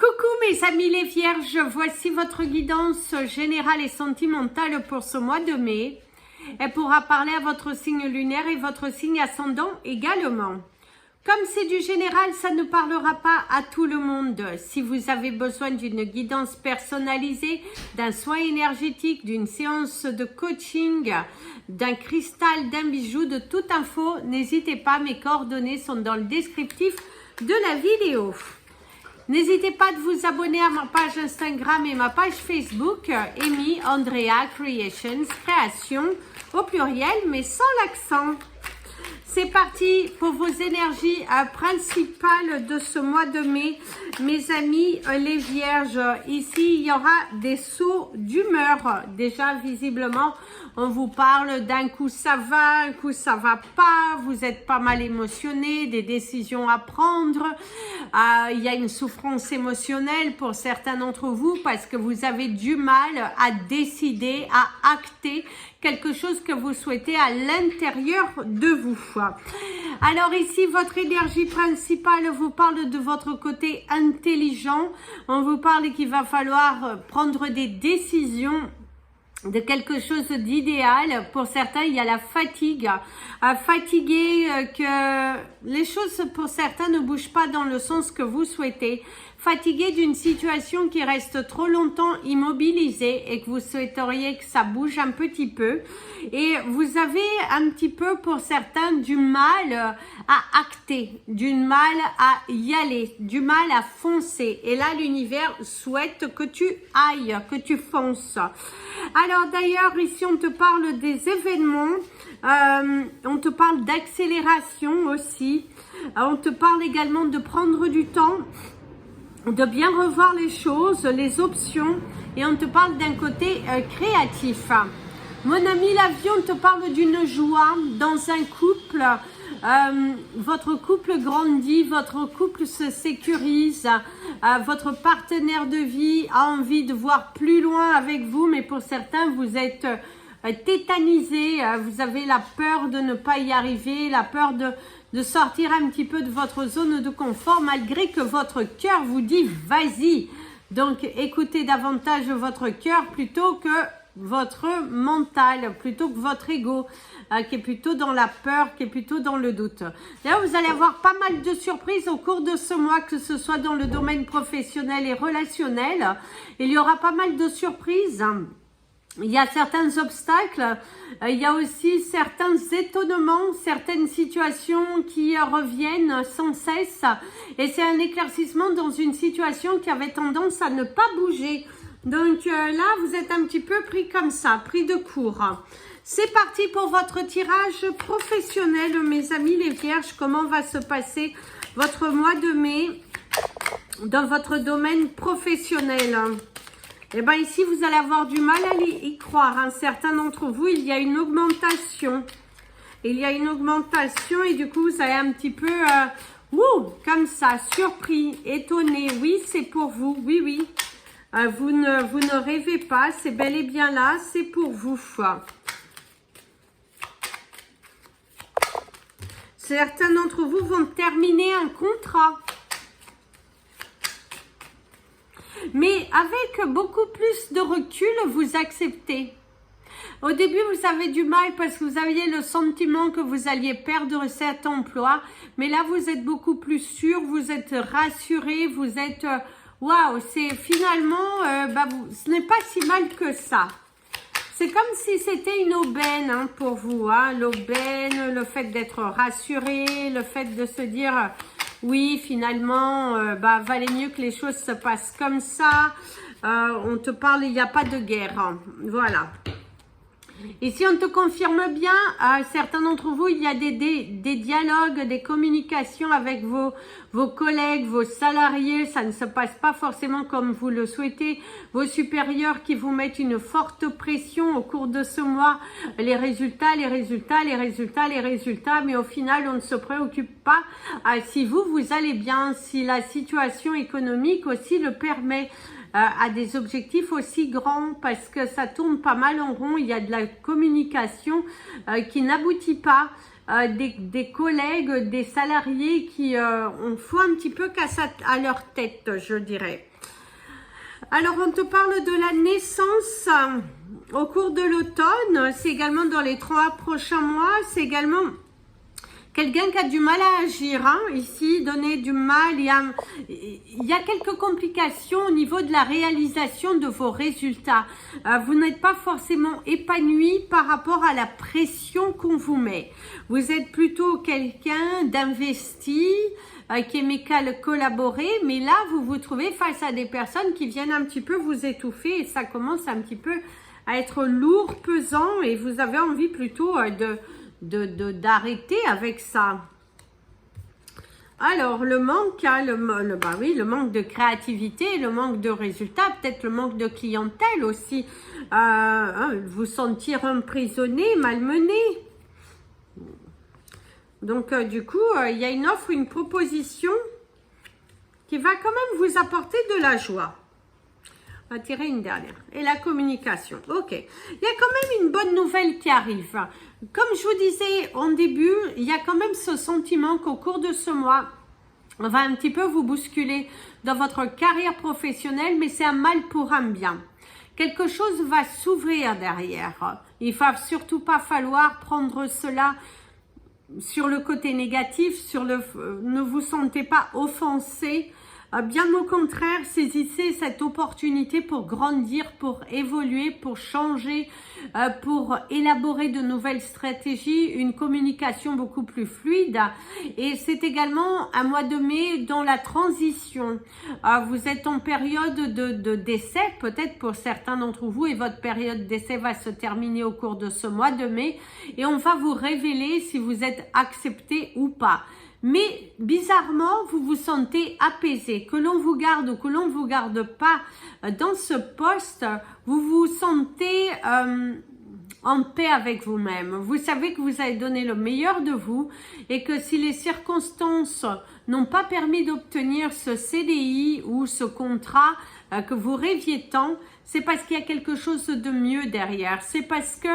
Coucou mes amis les vierges, voici votre guidance générale et sentimentale pour ce mois de mai. Elle pourra parler à votre signe lunaire et votre signe ascendant également. Comme c'est du général, ça ne parlera pas à tout le monde. Si vous avez besoin d'une guidance personnalisée, d'un soin énergétique, d'une séance de coaching, d'un cristal, d'un bijou, de toute info, n'hésitez pas, mes coordonnées sont dans le descriptif de la vidéo. N'hésitez pas de vous abonner à ma page Instagram et ma page Facebook, Amy Andrea Creations, création au pluriel mais sans l'accent. C'est parti pour vos énergies principales de ce mois de mai, mes amis les vierges. Ici, il y aura des sauts d'humeur. Déjà, visiblement, on vous parle d'un coup ça va, un coup ça va pas, vous êtes pas mal émotionné, des décisions à prendre. Il y a une souffrance émotionnelle pour certains d'entre vous parce que vous avez du mal à décider, à acter quelque chose que vous souhaitez à l'intérieur de vous. Alors ici, votre énergie principale vous parle de votre côté intelligent. On vous parle qu'il va falloir prendre des décisions de quelque chose d'idéal. Pour certains, il y a la fatigue. Fatigué, que les choses pour certains ne bougent pas dans le sens que vous souhaitez. Fatigué d'une situation qui reste trop longtemps immobilisée et que vous souhaiteriez que ça bouge un petit peu. Et vous avez un petit peu pour certains du mal à acter, du mal à y aller, du mal à foncer. Et là, l'univers souhaite que tu ailles, que tu fonces. Alors d'ailleurs, ici, on te parle des événements, on te parle d'accélération aussi, on te parle également de prendre du temps, de bien revoir les choses, les options, et on te parle d'un côté créatif. Mon ami l'avion te parle d'une joie dans un couple. Votre couple grandit, votre couple se sécurise, votre partenaire de vie a envie de voir plus loin avec vous, mais pour certains vous êtes tétanisé, vous avez la peur de ne pas y arriver, la peur de sortir un petit peu de votre zone de confort malgré que votre cœur vous dit vas-y. Donc écoutez davantage votre cœur plutôt que votre mental, plutôt que votre ego qui est plutôt dans la peur, qui est plutôt dans le doute. D'ailleurs, vous allez avoir pas mal de surprises au cours de ce mois, que ce soit dans le domaine professionnel et relationnel. Il y aura pas mal de surprises. Il y a certains obstacles, il y a aussi certains étonnements, certaines situations qui reviennent sans cesse. Et c'est un éclaircissement dans une situation qui avait tendance à ne pas bouger. Donc là, vous êtes un petit peu pris comme ça, pris de court. C'est parti pour votre tirage professionnel, mes amis les vierges. Comment va se passer votre mois de mai dans votre domaine professionnel? Eh bien ici, vous allez avoir du mal à y croire. Certains d'entre vous, il y a une augmentation. Il y a une augmentation et du coup, vous allez un petit peu, comme ça, surpris, étonné. Oui, c'est pour vous. Oui, oui. Vous ne rêvez pas, c'est bel et bien là, c'est pour vous. Certains d'entre vous vont terminer un contrat. Mais avec beaucoup plus de recul, vous acceptez. Au début, vous avez du mal parce que vous aviez le sentiment que vous alliez perdre cet emploi. Mais là, vous êtes beaucoup plus sûr, vous êtes rassuré, vous êtes... Waouh, c'est finalement, ce n'est pas si mal que ça. C'est comme si c'était une aubaine pour vous. L'aubaine, le fait d'être rassuré, le fait de se dire... Oui, finalement, valait mieux que les choses se passent comme ça. On te parle, il n'y a pas de guerre. Voilà. Ici, on te confirme bien, certains d'entre vous, il y a des dialogues, des communications avec vos collègues, vos salariés. Ça ne se passe pas forcément comme vous le souhaitez. Vos supérieurs qui vous mettent une forte pression au cours de ce mois. Les résultats, les résultats, les résultats, les résultats. Mais au final, on ne se préoccupe pas si vous allez bien, si la situation économique aussi le permet. À des objectifs aussi grands parce que ça tourne pas mal en rond, il y a de la communication qui n'aboutit pas, des collègues, des salariés qui ont font un petit peu casse à leur tête, je dirais. Alors, on te parle de la naissance au cours de l'automne. C'est également dans les 3 prochains mois. C'est également quelqu'un qui a du mal à agir. Hein, ici, donner du mal. Il y a quelques complications au niveau de la réalisation de vos résultats. Vous n'êtes pas forcément épanoui par rapport à la pression qu'on vous met. Vous êtes plutôt quelqu'un d'investi, qui aimait collaborer, mais là, vous vous trouvez face à des personnes qui viennent un petit peu vous étouffer et ça commence un petit peu à être lourd, pesant et vous avez envie plutôt d'arrêter avec ça. Alors, le manque, hein, le manque de créativité, le manque de résultats, peut-être le manque de clientèle aussi, vous sentir emprisonné, malmené. Donc, du coup, il y a une offre, une proposition qui va quand même vous apporter de la joie. On va tirer une dernière. Et la communication. Ok. Il y a quand même une bonne nouvelle qui arrive. Comme je vous disais en début, il y a quand même ce sentiment qu'au cours de ce mois, on va un petit peu vous bousculer dans votre carrière professionnelle, mais c'est un mal pour un bien. Quelque chose va s'ouvrir derrière. Il ne va surtout pas falloir prendre cela sur le côté négatif, ne vous sentez pas offensé, bien au contraire, saisissez cette opportunité pour grandir, pour évoluer, pour changer, pour élaborer de nouvelles stratégies, une communication beaucoup plus fluide. Et c'est également un mois de mai dans la transition. Vous êtes en période de décès, peut-être pour certains d'entre vous, et votre période d'essai va se terminer au cours de ce mois de mai. Et on va vous révéler si vous êtes accepté ou pas. Mais bizarrement, vous vous sentez apaisé. Que l'on vous garde ou que l'on ne vous garde pas dans ce poste, vous vous sentez en paix avec vous-même. Vous savez que vous avez donné le meilleur de vous et que si les circonstances n'ont pas permis d'obtenir ce CDI ou ce contrat que vous rêviez tant, c'est parce qu'il y a quelque chose de mieux derrière. C'est parce que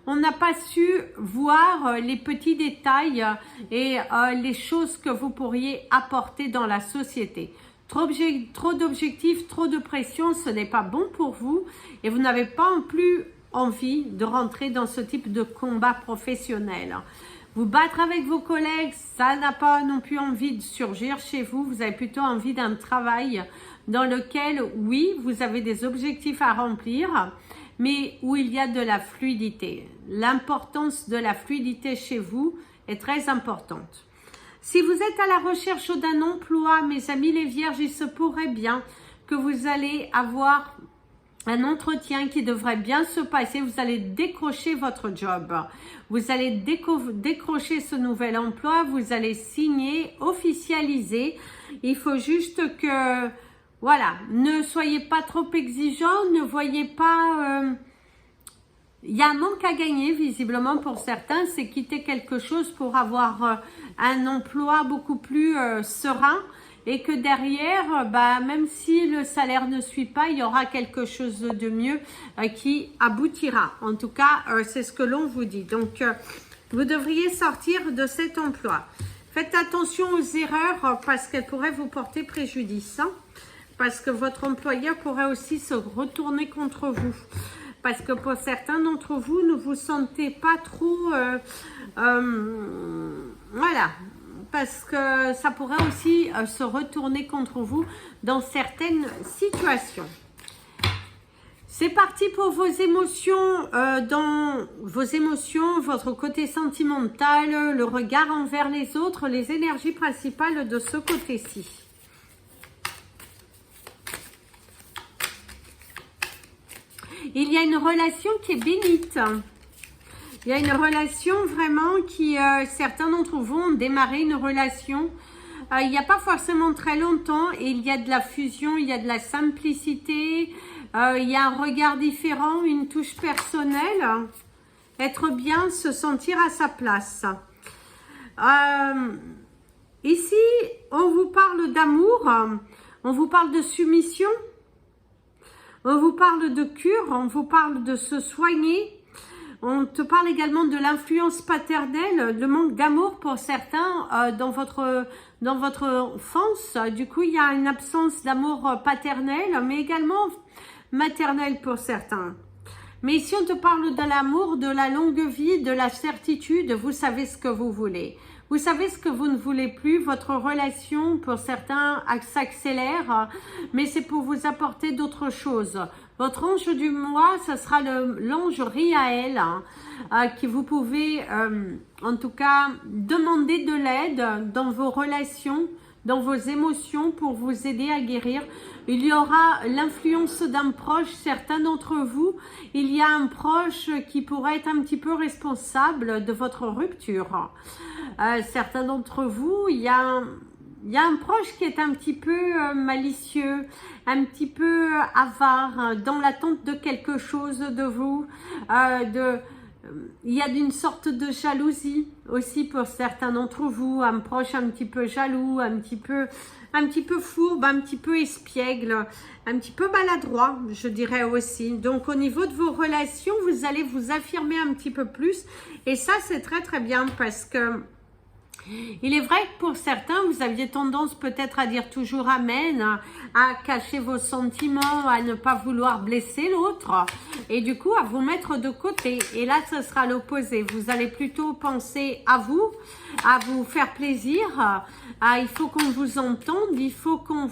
on n'a pas su voir les petits détails et les choses que vous pourriez apporter dans la société. Trop d'objectifs, trop de pression, ce n'est pas bon pour vous et vous n'avez pas non plus envie de rentrer dans ce type de combat professionnel. Vous battre avec vos collègues, ça n'a pas non plus envie de surgir chez vous. Vous avez plutôt envie d'un travail dans lequel, oui, vous avez des objectifs à remplir, mais où il y a de la fluidité. L'importance de la fluidité chez vous est très importante. Si vous êtes à la recherche d'un emploi, mes amis les vierges, il se pourrait bien que vous allez avoir un entretien qui devrait bien se passer. Vous allez décrocher votre job. Vous allez décrocher ce nouvel emploi. Vous allez signer, officialiser. Il faut juste que... Voilà, ne soyez pas trop exigeants, ne voyez pas... Il y a un manque à gagner visiblement pour certains, c'est quitter quelque chose pour avoir un emploi beaucoup plus serein et que derrière, même si le salaire ne suit pas, il y aura quelque chose de mieux qui aboutira. En tout cas, c'est ce que l'on vous dit. Donc, vous devriez sortir de cet emploi. Faites attention aux erreurs parce qu'elles pourraient vous porter préjudice. Parce que votre employeur pourrait aussi se retourner contre vous. Parce que pour certains d'entre vous, ne vous sentez pas trop... voilà. Parce que ça pourrait aussi se retourner contre vous dans certaines situations. C'est parti pour vos émotions, votre côté sentimental, le regard envers les autres, les énergies principales de ce côté-ci. Il y a une relation qui est bénite. Il y a une relation vraiment qui, certains d'entre vous ont démarré une relation. Il n'y a pas forcément très longtemps et il y a de la fusion, il y a de la simplicité, il y a un regard différent, une touche personnelle. Être bien, se sentir à sa place. Ici, on vous parle d'amour, on vous parle de soumission. On vous parle de cure, on vous parle de se soigner. On te parle également de l'influence paternelle, le manque d'amour pour certains dans votre dans votre enfance. Du coup, il y a une absence d'amour paternel, mais également maternel pour certains. Mais ici, on te parle de l'amour, de la longue vie, de la certitude. Vous savez ce que vous voulez. Vous savez ce que vous ne voulez plus. Votre relation, pour certains, s'accélère, mais c'est pour vous apporter d'autres choses. Votre ange du mois, ça sera l'ange Riaël, qui vous pouvez, en tout cas, demander de l'aide dans vos relations, dans vos émotions pour vous aider à guérir. Il y aura l'influence d'un proche, certains d'entre vous, il y a un proche qui pourrait être un petit peu responsable de votre rupture. Certains d'entre vous, il y a un proche qui est un petit peu malicieux, un petit peu avare, dans l'attente de quelque chose de vous, il y a une sorte de jalousie aussi pour certains d'entre vous, un proche un petit peu jaloux, un petit peu fourbe, un petit peu espiègle, un petit peu maladroit, je dirais aussi. Donc au niveau de vos relations, vous allez vous affirmer un petit peu plus et ça c'est très très bien parce que il est vrai que pour certains, vous aviez tendance peut-être à dire toujours amen, à cacher vos sentiments, à ne pas vouloir blesser l'autre et du coup à vous mettre de côté. Et là, ce sera l'opposé. Vous allez plutôt penser à vous faire plaisir. Il faut qu'on vous entende, il faut qu'on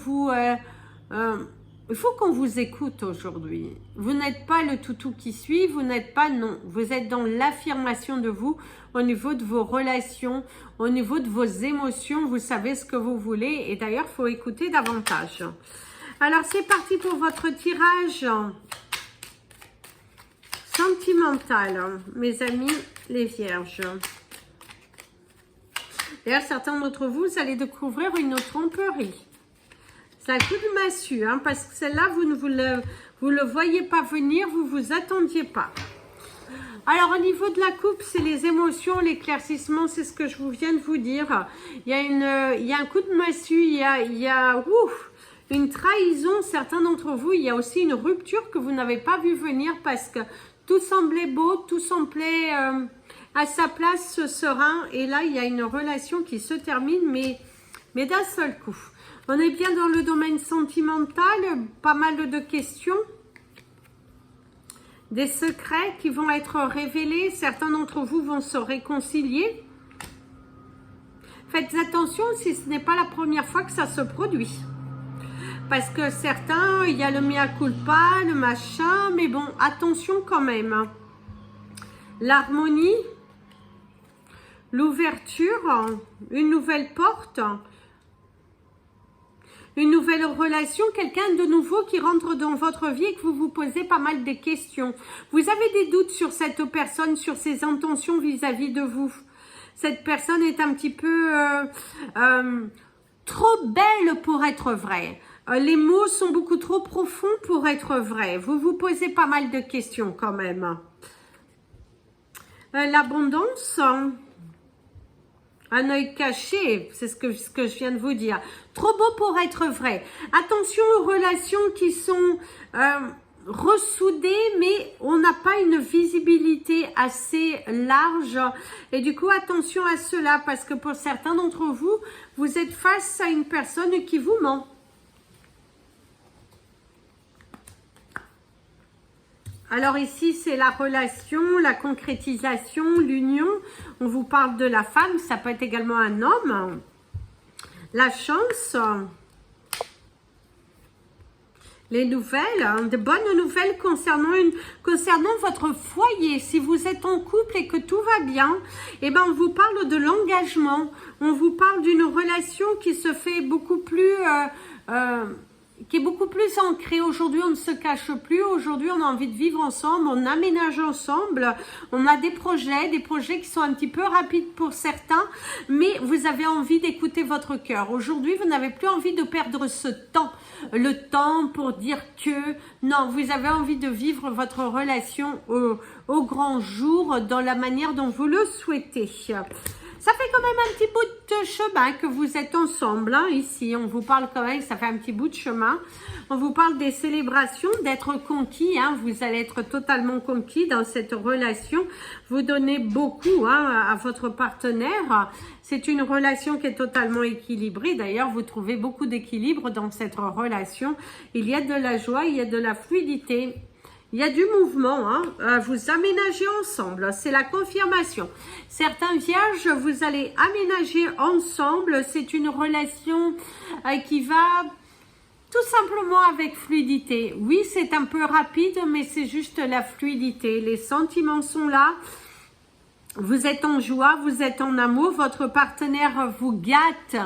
vous écoute aujourd'hui. Vous n'êtes pas le toutou qui suit, vous n'êtes pas, non. Vous êtes dans l'affirmation de vous au niveau de vos relations, au niveau de vos émotions. Vous savez ce que vous voulez et d'ailleurs, il faut écouter davantage. Alors, c'est parti pour votre tirage sentimental, mes amis les vierges. D'ailleurs, certains d'entre vous, vous allez découvrir une tromperie. C'est un coup de massue, hein, parce que celle-là, vous le voyez pas venir, vous vous attendiez pas. Alors, au niveau de la coupe, c'est les émotions, l'éclaircissement, c'est ce que je viens de vous dire. Il y a un coup de massue, il y a une trahison. Certains d'entre vous, il y a aussi une rupture que vous n'avez pas vu venir parce que tout semblait beau, tout semblait à sa place serein. Et là, il y a une relation qui se termine, mais d'un seul coup. On est bien dans le domaine sentimental, pas mal de questions, des secrets qui vont être révélés. Certains d'entre vous vont se réconcilier. Faites attention si ce n'est pas la première fois que ça se produit. Parce que certains, il y a le mea culpa, le machin, mais bon, attention quand même. L'harmonie, l'ouverture, une nouvelle porte, une nouvelle relation, quelqu'un de nouveau qui rentre dans votre vie et que vous vous posez pas mal de questions. Vous avez des doutes sur cette personne, sur ses intentions vis-à-vis de vous. Cette personne est un petit peu trop belle pour être vraie. Les mots sont beaucoup trop profonds pour être vrais. Vous vous posez pas mal de questions quand même. L'abondance, un œil caché, c'est ce que je viens de vous dire. Trop beau pour être vrai. Attention aux relations qui sont ressoudées, mais on n'a pas une visibilité assez large. Et du coup, attention à cela, parce que pour certains d'entre vous, vous êtes face à une personne qui vous ment. Alors ici, c'est la relation, la concrétisation, l'union. On vous parle de la femme, ça peut être également un homme. La chance. Les nouvelles, de bonnes nouvelles concernant votre foyer. Si vous êtes en couple et que tout va bien, eh ben on vous parle de l'engagement. On vous parle d'une relation qui se fait beaucoup plus... qui est beaucoup plus ancrée. Aujourd'hui, on ne se cache plus. Aujourd'hui, on a envie de vivre ensemble, on aménage ensemble. On a des projets qui sont un petit peu rapides pour certains, mais vous avez envie d'écouter votre cœur. Aujourd'hui, vous n'avez plus envie de perdre ce temps, le temps pour dire que... Non, vous avez envie de vivre votre relation au grand jour dans la manière dont vous le souhaitez. Ça fait quand même un petit bout de chemin que vous êtes ensemble, hein, ici. On vous parle quand même, ça fait un petit bout de chemin. On vous parle des célébrations, d'être conquis. Hein, vous allez être totalement conquis dans cette relation. Vous donnez beaucoup hein, à votre partenaire. C'est une relation qui est totalement équilibrée. D'ailleurs, vous trouvez beaucoup d'équilibre dans cette relation. Il y a de la joie, il y a de la fluidité. Il y a du mouvement, hein. Vous aménagez ensemble, c'est la confirmation. Certains vierges, vous allez aménager ensemble, c'est une relation qui va tout simplement avec fluidité. Oui, c'est un peu rapide, mais c'est juste la fluidité. Les sentiments sont là. Vous êtes en joie, vous êtes en amour, votre partenaire vous gâte.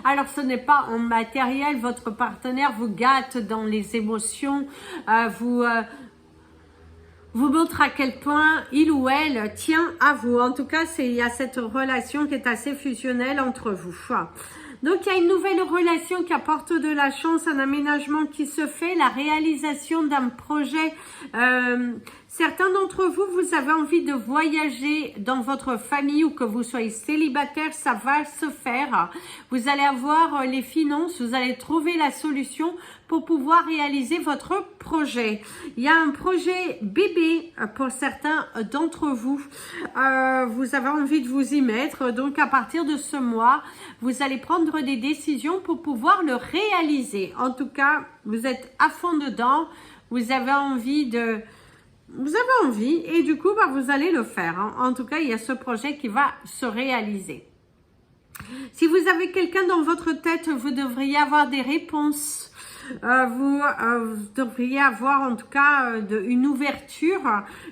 Alors ce n'est pas en matériel, votre partenaire vous gâte dans les émotions, vous montre à quel point il ou elle tient à vous. En tout cas, il y a cette relation qui est assez fusionnelle entre vous. Donc, il y a une nouvelle relation qui apporte de la chance, un aménagement qui se fait, la réalisation d'un projet. Certains d'entre vous, vous avez envie de voyager dans votre famille ou que vous soyez célibataire, ça va se faire. Vous allez avoir les finances, vous allez trouver la solution pour pouvoir réaliser votre projet. Il y a un projet bébé pour certains d'entre vous. Vous avez envie de vous y mettre. Donc, à partir de ce mois, vous allez prendre des décisions pour pouvoir le réaliser. En tout cas, vous êtes à fond dedans. Vous avez envie et du coup, vous allez le faire. Hein. En tout cas, il y a ce projet qui va se réaliser. Si vous avez quelqu'un dans votre tête, vous devriez avoir des réponses. Vous devriez avoir en tout cas une ouverture,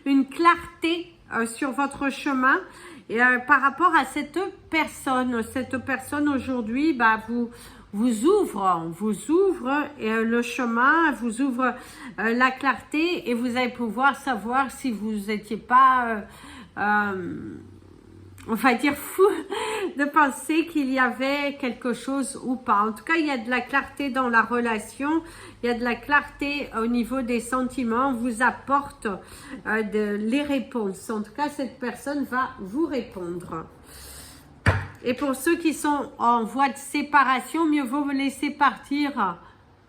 une clarté sur votre chemin et, par rapport à cette personne. Cette personne aujourd'hui vous ouvre le chemin, vous ouvre la clarté et vous allez pouvoir savoir si vous n'étiez pas on va dire fou de penser qu'il y avait quelque chose ou pas. En tout cas, il y a de la clarté dans la relation, il y a de la clarté au niveau des sentiments, on vous apporte les réponses. En tout cas, cette personne va vous répondre. Et pour ceux qui sont en voie de séparation, mieux vaut vous laisser partir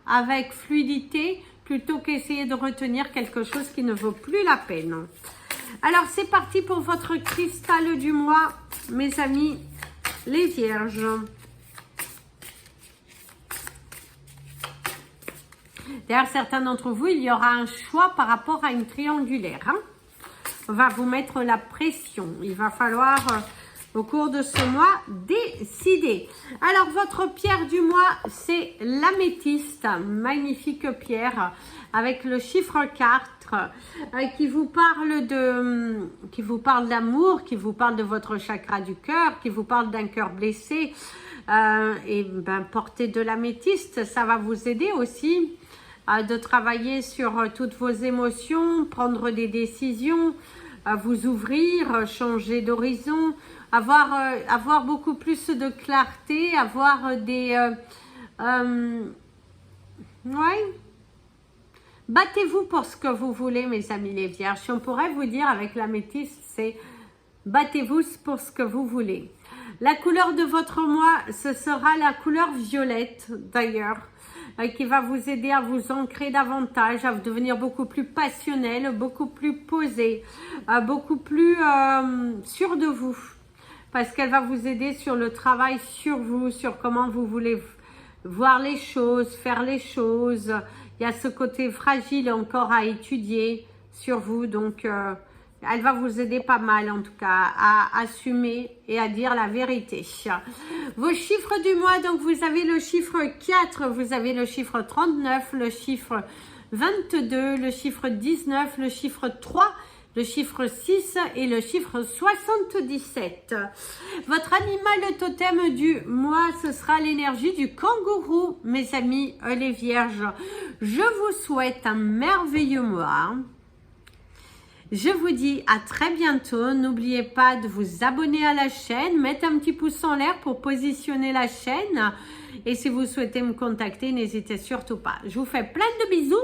avec fluidité plutôt qu'essayer de retenir quelque chose qui ne vaut plus la peine. Alors, c'est parti pour votre cristal du mois, mes amis, les vierges. D'ailleurs, certains d'entre vous, il y aura un choix par rapport à une triangulaire. Hein. On va vous mettre la pression. Il va falloir, au cours de ce mois, décider. Alors, votre pierre du mois, c'est l'améthyste. Magnifique pierre avec le chiffre 4. Qui vous parle d'amour, qui vous parle de votre chakra du cœur, qui vous parle d'un cœur blessé. Porter de l'améthyste, ça va vous aider aussi de travailler sur toutes vos émotions, prendre des décisions, vous ouvrir, changer d'horizon, avoir beaucoup plus de clarté, avoir des... Battez-vous pour ce que vous voulez, mes amis les vierges. Si on pourrait vous dire avec l'améthyste, c'est battez-vous pour ce que vous voulez. La couleur de votre mois, ce sera la couleur violette d'ailleurs, qui va vous aider à vous ancrer davantage, à devenir beaucoup plus passionnel, beaucoup plus posé, beaucoup plus sûr de vous. Parce qu'elle va vous aider sur le travail sur vous, sur comment vous voulez voir les choses, faire les choses. Il y a ce côté fragile encore à étudier sur vous. Donc, elle va vous aider pas mal en tout cas à assumer et à dire la vérité. Vos chiffres du mois, donc vous avez le chiffre 4, vous avez le chiffre 39, le chiffre 22, le chiffre 19, le chiffre 3, le chiffre 6 et le chiffre 77. Votre animal totem du mois, ce sera l'énergie du kangourou, mes amis les vierges. Je vous souhaite un merveilleux mois. Je vous dis à très bientôt. N'oubliez pas de vous abonner à la chaîne, mettre un petit pouce en l'air pour positionner la chaîne. Et si vous souhaitez me contacter, n'hésitez surtout pas. Je vous fais plein de bisous.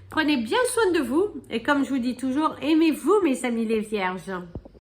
Prenez bien soin de vous et comme je vous dis toujours, aimez-vous mes amis les vierges.